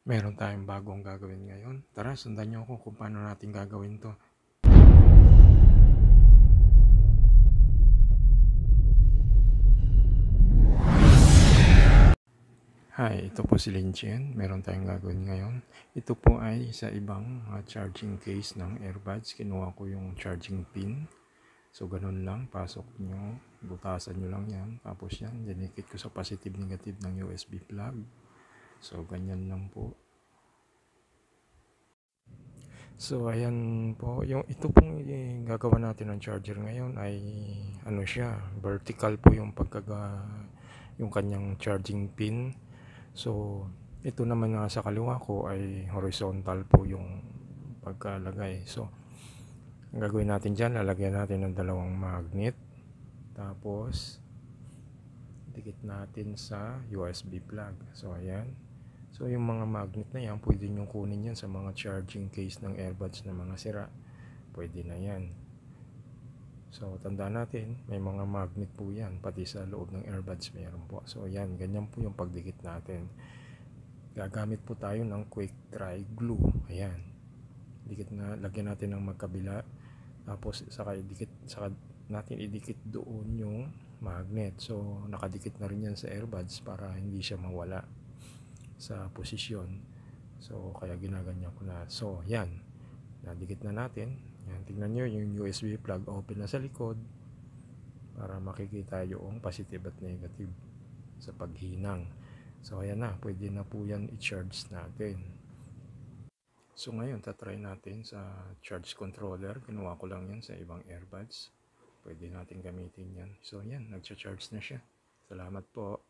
Meron tayong bagong gagawin ngayon. Tara, sundan niyo ako kung paano natin gagawin to. Hi, ito po si Lin Chen. Meron tayong gagawin ngayon. Ito po ay sa ibang charging case ng earbuds. Kinuha ko yung charging pin. So, ganun lang. Pasok nyo. Butasan nyo lang yan. Tapos yan, dinikit ko sa positive-negative ng USB plug. So, ganyan lang po. So ayan po, ito pong gagawa natin ng charger ngayon ay ano siya, vertical po yung yung kanyang charging pin. So ito naman nga sa kaliwa ko ay horizontal po yung pagkalagay. So ang gagawin natin diyan, lalagyan natin ng dalawang magnet. Tapos dikit natin sa USB plug. So ayan. So yung mga magnet na yan, pwede nyo kunin yan sa mga charging case ng earbuds na mga sira. Pwede na yan. So tandaan natin, may mga magnet po yan, pati sa loob ng earbuds meron po. So yan, ganyan po yung pagdikit natin. Gagamit po tayo ng quick dry glue. Ayan. Lagyan natin ng magkabila. Tapos saka natin idikit doon yung magnet. So nakadikit na rin yan sa earbuds para hindi siya mawala sa posisyon. So kaya ginaganyan ko na. So yan, nadikit na natin. Yan, tingnan nyo yung USB plug open na sa likod para makikita yung positive at negative sa paghinang. So ayan na, pwede na po yan i-charge natin. So ngayon tatry natin sa charge controller. Kinuha ko lang yan sa ibang earbuds. Pwede natin gamitin yan. So yan, nagcha-charge na siya. Salamat po.